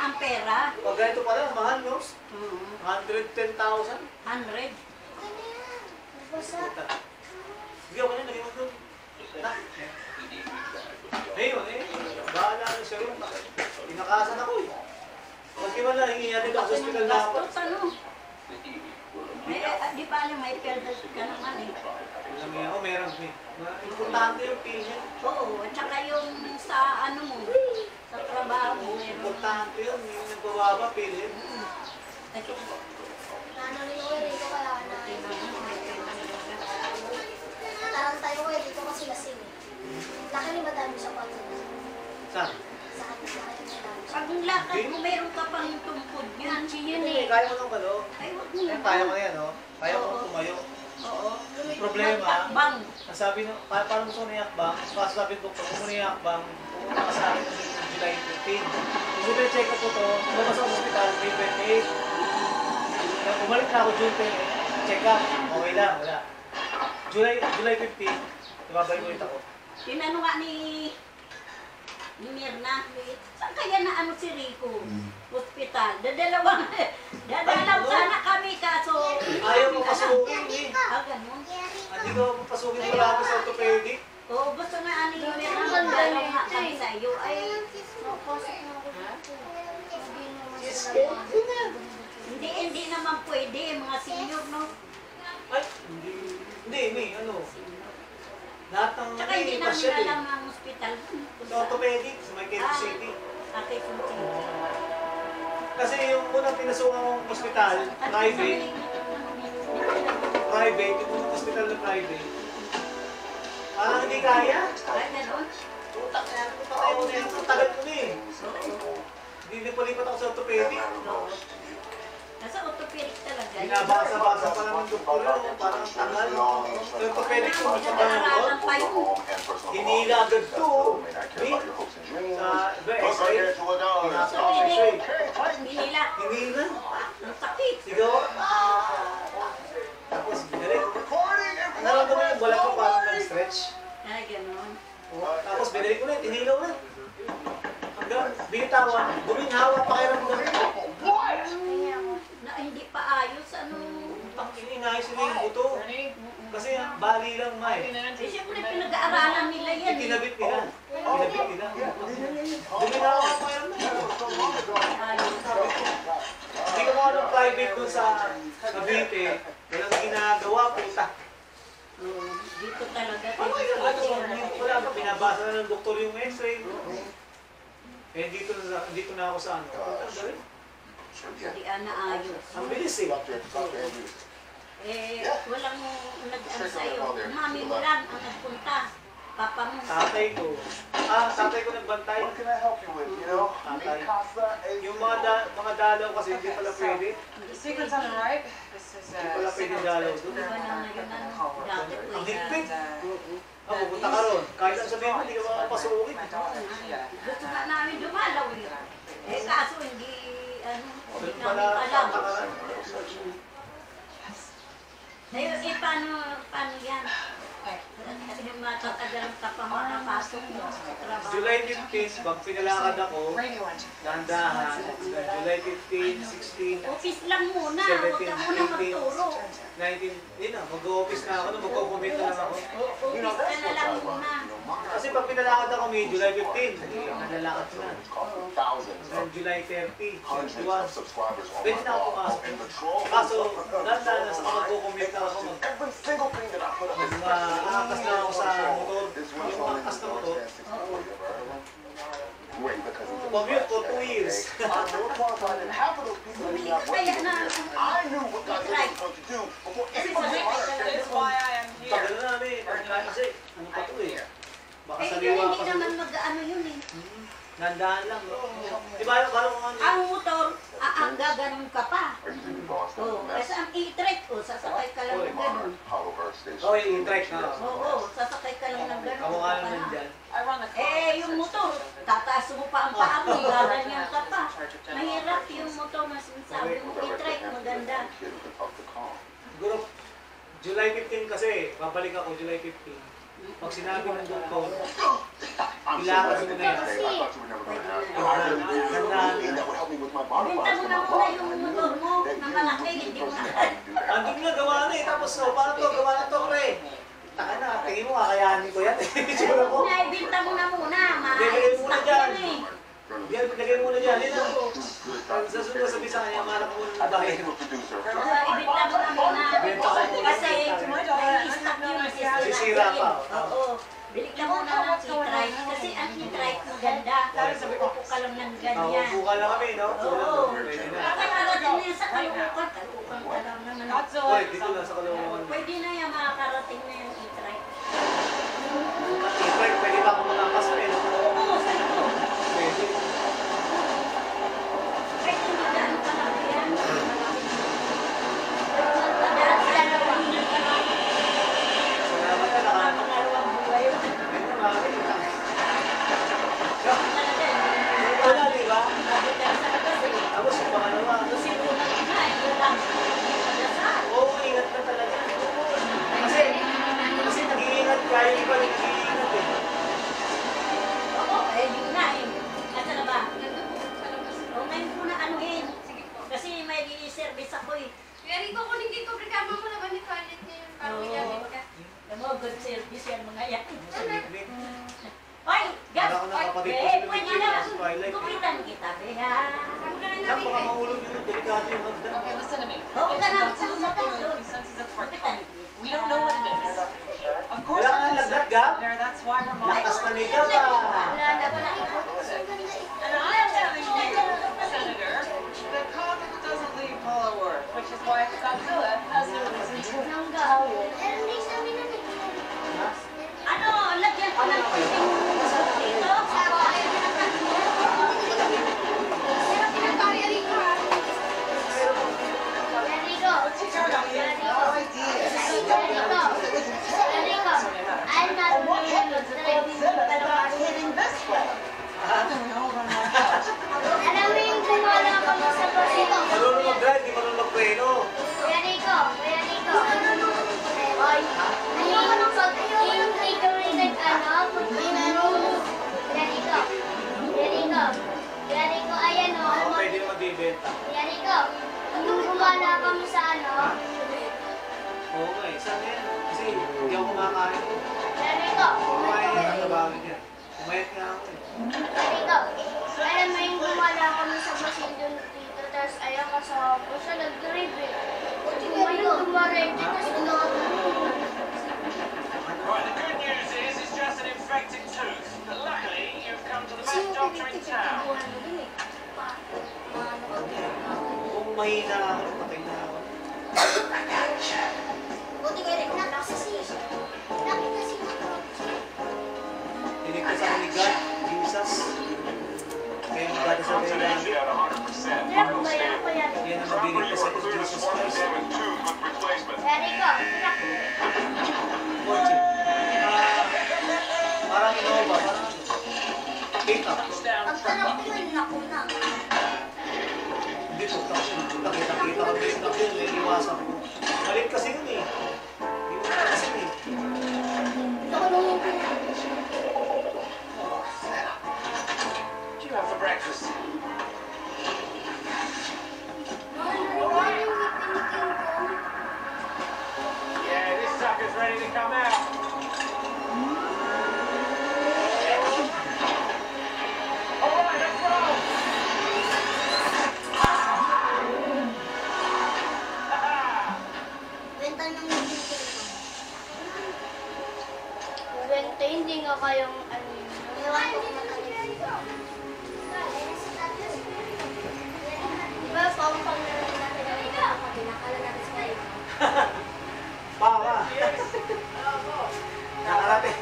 ang pera. Pag ganito pala, mahal, no? 110,000. 100. Sige, ako na, naging doon. Ayun, bahala na siya rin. Pinakasan ako eh. Pag iba na, hingi natin ako sa hospital na ako. Gastos, ano? Di ba alam, may pera ka naman eh. Alam mo, meron eh. Importante yung PhilHealth. Oo, at saka yung sa ano mo, sa trabaho mo, meron. Importante yun, yung nagbababa, PhilHealth. Nanalo ko dito kaya na. Tarantay ko dito kasi lasing eh. Laki ni madami sa pagkakas. Saan? Sa akin, laki ni madami. Pag lakad mo, meron ka pang tungkod yun. Yun Hindi, eh. kaya mo nang balo. Ay, wag mo Kaya naman. mo na yan, no? Kaya mo nang tumayo. Oo. Yung problema, Magtakbang. nasabi nung, paano mo na yakbang? Kaso sabi ko, kung mo na yakbang, pumunta ka sa akin ng July 15. Kasi check up ko to, lumabas ako sa hospital, May 28. Bumalik na ako June 10, check up, okay lang, wala. July 15, ibabalik ulit ako. Tinanong nga ni Mirna, saan kaya na ano si Rico? Hospital. Dadalaw sana kami kaso... Ayaw mo pasukin eh. Ah, ganun. Hindi ko papasukin mo lang sa orthopedic. Oo, gusto nga ani Mirna, magdalaw nga kami sa iyo. Ay, Napasok na ako dito. hindi naman pwede, mga senior, no? Ay, hindi, ano. Lahat ng Tsaka hindi namin pasyal eh. alam ang hospital. Sa orthopedic, sa may Quezon City. Ate City. Kasi yung unang pinasukan kong hospital, private, yung unang hospital na private, parang hindi kaya. Ay, ganun? Utak na yan, patay mo na yan, ang tagal ko na eh. Hindi palipat ako sa orthopedic. Nasa orthopedic talaga. Binabasa-basa pa naman doktor yun, parang tagal. Sa orthopedic ko, sa Pinag-aaralan pa yun. hinila agad to. Sa x-ray, pinasa ko sa x-ray. Hinila. Hinila. Ang sakit. Sigaw. Tapos, binalik. Naramdaman yung wala ko parang nag-stretch. Ay, ganun. Tapos, binalik ko na, hinilaw na. Hanggang, binitawan, guminhawa pa kayo ng gamit. Na hindi pa ayos, ano. Inayos nila yung buto. Kasi bali lang, May. Eh, siyempre, pinag-aaralan nila yan. Kinabit nila. Kinabit nila. Guminhawa pa kayo ng Hindi ko mga anong private dun sa Cavite. Walang ginagawa, puta. Dito talaga. Wala pa, binabasa na ng doktor yung x-ray. Eh, dito na ako sa ano. Ang galing. Hindi na ayos. Ang bilis eh. Eh, walang nag-ano sa'yo. Mami mo lang ang nagpunta. Papa mo. Tatay ko. Tatay ko nagbantay. Tatay. Yung mga dalaw kasi hindi pala pwede. The secret's on the right. This is Hindi pala pwede dalaw doon. Diba na ngayon ang dati po Ang yan. higpit. Pupunta ka ron. Kahit ang sabihin mo, hindi ka makapasukin. Gusto nga namin dumalaw eh. Eh, kaso hindi, ano, hindi Doon namin pala, alam. takalan. Eh, paano yan? Yung matatagalan ka pa makapasok mo sa trabaho. July 15, pag pinalakad ako, dandahan. July 15, 16, Office lang muna, huwag ka 17, muna 18, magturo. 19, yun na, mag-office na ako, mag-commit na lang ako. Office ka na lang muna. Kasi pag pinalakad ako may July 15, nalalakad ko na. Hanggang July 30, 21, pwede na ako pumasok. Kaso, dandahan na sa mag-commit na ako, aakas na ako sa motor, yung aakas na motor, commute for 2 years. Bumili ka kaya na right. Kasi sabay ka That's talaga. why I am Tagal here. na namin, kasi ano pa to eh. Baka Eh, sariwa hindi pa naman sa mag-ano yun eh. nandahan lang. Di ba, parang ano? Ang motor, gaganon ka pa. Oo, kasi ang e-trike, sasakay ka lang ng ganon. Oh, yung trike na. Oo, sasakay ka lang ng ganon. Kamukha naman dyan. I run the car. Eh, yung motor, tataas mo pa ang paa mo, gaganyan ka pa. Mahirap yung motor na sinasabi mo, e-trike, maganda. Siguro, July 15 kasi, babalik ako July 15. Pag sinabi ng doktor, ilakad mo na yan. Nandahan. Benta mo na muna yung motor mo na malaki, hindi mo na. Andun nga, gawa na eh. Tapos, oh, paano to? Gawa na to, pre. Taka na, tingin mo, kakayanin ko yan. Sura ko. Naibenta mo na muna, Bigay mo na ma-stock dyan. yan eh. Yan, lagay mo na dyan. Yan ako. Sa sunod sabi sa kanya, marap mo na bahay mo. Ibenta mo na muna. Benta ko muna. Kasi may stock yun, Sisira pa. Oo. Bili ka muna ng e-trike. Kasi ang e-trike maganda. Upo ka lang ng ganyan. Buka lang kami, no? Oo. Pwede na. Kakalaga din yan sa kalukukan. Kalukukan ka lang naman. Uy, dito lang sa kalungan. Pwede na yan, makakarating na yung e-trike. Pwede ba ako malakas pa eh? Oo, sa ito. Pwede. Kahit hindi gaano kalaki yan. Dahil sila na pahingan ka lang. Salamat ka na. Pangalawang buhay. Ayun na, mami. Talaga, Wala, di ba? sabi ka sa labas eh. Tapos yung pangalawa. Kasi unang ina, yun lang. Pagdasal. Oo, ingat na talaga. Kasi nag-iingat ka, yung iba nag-iingat eh. Oo, eh, yun na eh. Asa na ba? O, ngayon ko na anuhin. Kasi may i-service ako eh. Alam mo, good service yan mga yan. Oy, Gab! Para ako nakapatid Oy, ko sila pwede ng na. Twilight. Kupitan kita, beha. Nak, baka mahulog yun. Delikado yung hagdan. Okay, listen to me. Oo ka na, This is pumunta ka doon. senses of Kupitan. We don't know what it is. Of course, Wala kang lagnat, Gab? there. That's why her mom. Lakas na ni Gab ah. Wala na, wala. And I'm telling you, Senator, that cock doesn't leave Hollow Earth, which is why Godzilla has no reason to. Nanggaw. Ano, lagyan ko ng tubig dito. Alam mo yung gumala ka mo sa basito? Marunong mag-drive, di marunong mag-preno. Kuya Rico, Kuya Rico. Oy, ayun ko nung yung ikaw rin nag-ano, pag-inano. Kuya Rico, Kuya Rico, Kuya Rico, ayan o. Ako pwede na magbibenta. Kuya Rico, pag nung gumala ka mo sa ano, Oo nga eh. Saan yan? Kasi hindi ako kumakain. Kuya Rico, Kumain yan, natabawin yan. Kumayat nga ako eh. Kuya Rico, alam mo yung gumala ka mo sa basito dito, tapos ayaw ka sa ako siya nag-drive eh. Kumayong dumarete, tapos gumala. Right, the good news is it's just an infected tooth. But luckily, you've come to the best doctor in town. Kung mahina ako, patay na ako. Buti kayo rin, nakasisi. Nakikasi ako. Tinigtas ako ni God, Jesus. Kaya magdada sa Continuity kailangan. at 100%. Kaya Final kumaya state. ko yan. Yan ang Some mabilis kasi reworkers is do Jesus respond Christ. to with tooth replacement. Kuya Rico, Kotse. Parang Innova, parang pick up. Down pag tanong ko yun, naku na. Hindi ko nakita ko pick up yun, may iwasan ko. Malit kasi yun eh. Hindi mo kasi eh. Ako nung yung What do you have for breakfast? Yeah, this sucker's ready to come out. All right, let's roll. benta ng benta, hindi nga kayong ano yun. Ewan ko kung diba, pang natin ang ito, pinakala natin sa kayo. Baka. Nakarating.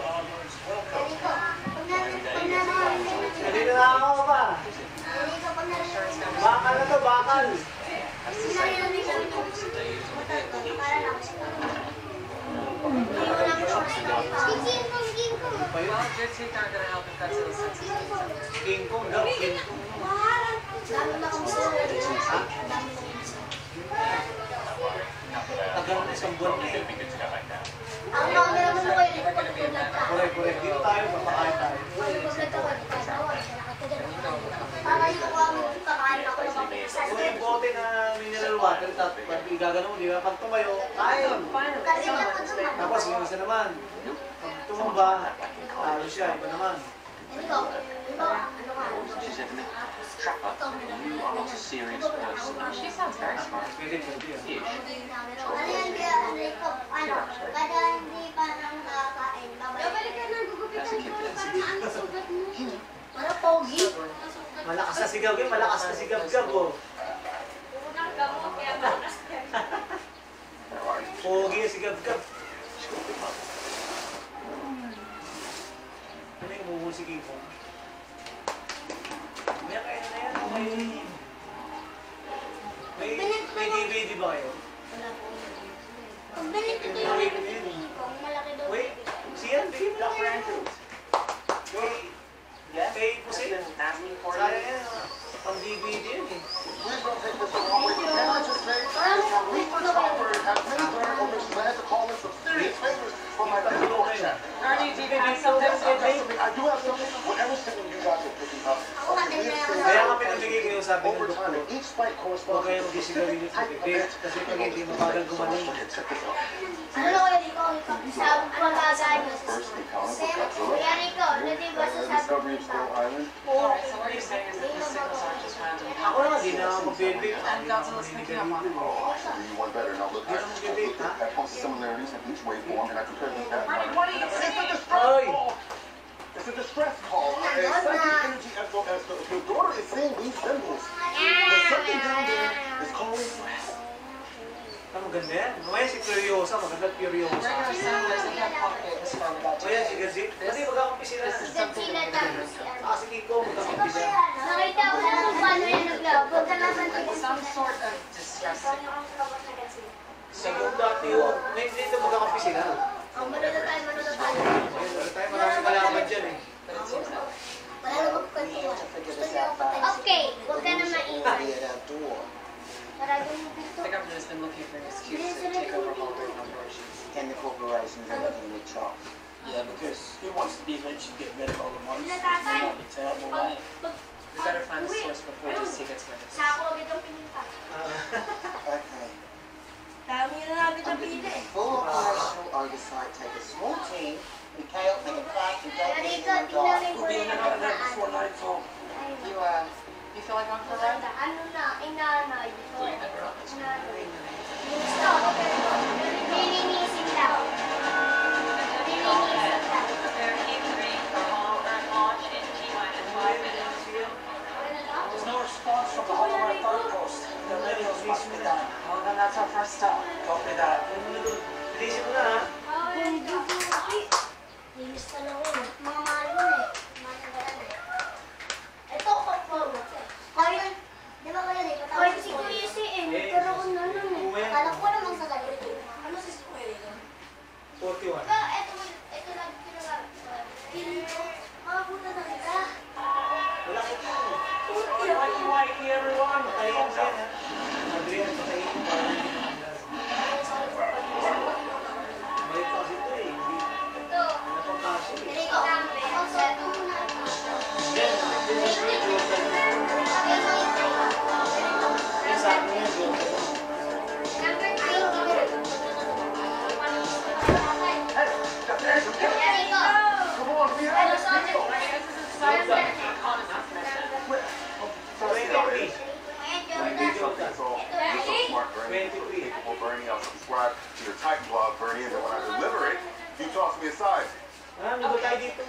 Rico, pag narinig Nandito na ako pa. Rico, pag narinig Bakal na to, bakal. narinig ko ito, para lang siya. Hindi ko lang siya sa King Kong. Pa yun? Well, good teeth aren't going to help if that's a sensitive. King Kong daw, King Kong. Dami na kong sa Ha? dami na kong sa Tagal na isang buwan na eh. ang naman mo kayo, Rico, pag nag-vlog ka. Correct. Dito tayo, papakain tayo. Pag nag-vlog ka, di ka tawa, siya battery, tapos pag igagano mo, di ba? Pag tumayo, kaya yun. Finally, Kasi someone ako was naman. making Tapos yung isa naman, pag tumumba, talo siya, iba naman. Ito, ano ka? Stephanie, Trapper, you are not a serious person. She sounds very smart. Pwede, pwede yan. Ish. Ano yan, kaya ano ikaw, ano, kada hindi pa nang nakakain, babalik ka nang gugupitan As a kid, ko, that's parang it. naangasugat mo. Parang pogi. Malakas na sigab, malakas na sigab-gab, oh. Unang gamot, kaya malakas ka. Pogi yung sigab-gab. Ano yung mumusiki ko? May kaya na yan, may DVD ba kayo? Pag binigyan ko yung DVD ko, malaki daw. Wait, siyan, bigyan mo lang kaya ito. Wait, kay Pusin, sayang yan, pang DVD yun eh. Please don't take this the wrong way. Can I just say, Research software has many burner omissions. I had to call in some serious favors for my people chat. Ernie, do you have something with me? I do have something. Whatever signal you guys are picking up, Ako madali na ako Kaya sa... nga pinamigay kayo sabi ng over time, doktor, each spike huwag corresponds kayong to a gisigawin specific yung sa type of bibig, event. kasi pag hindi mabagal gumaling. Check this out. Ano na kaya Rico? Sa pagkagano. First encounter Kasi, with Godzilla. Kuya Rico, di ba And the sasabi discovery of kita? Skull Island. Alright, so what you're saying is that these signals aren't just random. Ako naman, di na ako mag-bibig. And Godzilla's picking up on it. Oh, I should do you one better. Now look, I looked at most similarities in each waveform, and I compared them to Ernie, what are you It's a saying? distress Ay! call. It's a distress call. A psychic energy SOS. Your daughter is seeing these symbols. There's something down there that's calling for help. Ang maganda yan. Mamaya si Furiosa, maganda Furiosa. Regular assemblers that can't propagate this far without O yan, si Gazit. Kasi magkakampisi na. Sila tapos si ano. Ah, si Kiko, magkakampisi na. Nakita ko lang kung paano yan naglabo. Kalaban ko Like some sort of distress signal. Siguro dati yun. Ngayon dito magkakampisi na. Ang manuno tayo, manuno tayo. Ayun, wala tayo maraming kalaban dyan eh. But it seems that Wala na magkwentuhan. Gusto niyo ako patay. Okay, huwag ka na maingay. Para the government has been looking for an excuse to take over all their operations. And the corporations are looking to chop. Yeah, because he wants to be rich and get rid of all the money. Sila tatay. The terrible way. We better find the source before DC gets rid of us. Sako agad ang pininta. Okay. Dami na namin na pili. Full operational oversight. Take a small team. Mikhail, make a fast and don't Kaya get Rico, anyone tingnan die. mo We'll be rin in ang another there before pagkaan. nightfall. You feel like going for a ride? Ano na, inanay. Believe it or not, it's Inanay. Stop. Lilinisin daw. Lilinisin daw. Prepare Q3 for all Earth launch in T-minus 5 minutes. There's no response from the Hollow Earth outpost. The radios must be down. Well, then that's our first stop. Copy that. Bilisin mo na ha. Linis ka lang yun. Mga mahal mo eh. Matagalan eh. Ito, kapag Kaya, di ba kaya di ba? Kaya si Kuya si nagkaroon na nun eh. Akala ko namang sa galit. Ano si Kuya? 41. Ito lang pinag- makabuta na kita. Wala ko po. Mikey, Mikey, everyone. Patayin siya ha. Adrian, patayin mo para hindi makamlas. Balik pa kasi ito eh. Hindi Ito. napapasok eh. Dali ko. Ako sa ito muna. Yan, yan sa akin yung joke. Number 3. There's a Dali ko. Come on, we Ano have sa atin? Number 23. Ayan, Maybe Jordan. something so you're so smart, Bernie. 23. Capable, Bernie. I'll subscribe to your Titan blog, Bernie, and then when I deliver it, you toss me aside. Ah, nandun tayo dito.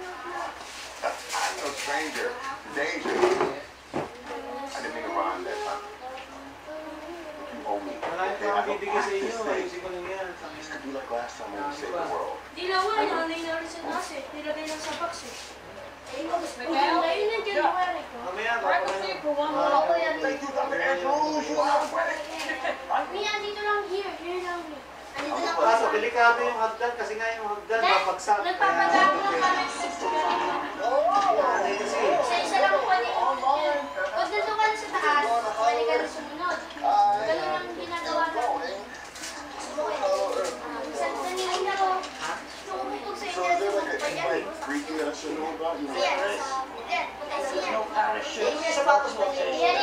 I'm no stranger to danger. I didn't mean to rhyme that time. You owe me. Marami pa akong bibigay sa inyo. Ayusin ko lang yan. This could be like last time when we saved the world. Di na nga, nanay na rin sa nas eh. Nilagay lang sa box eh. Miguel? Ayun nandiyan yung wari ko. Mamaya, Right with you for one more. Ako yan. Thank you, Dr. Andrews. You are poetic. Mia, dito lang here. Here lang me. Andito lang ako. Kaso, delikado yung hagdan kasi nga yung hagdan mapagsak. Nagpapadaan lang kami. Ano yun kasi? Isa-isa lang po pwede. Pag nandun ka na sa taas, pwede ka na sumunod. Ganun ang ginagawa natin. Isang saniling laro. Yung umutog sa So inyo, is there like sumutog pa an yan. invite freaky that I should know about? You know, Yes. Yes. No parachute. Yung sapatos mo. Yan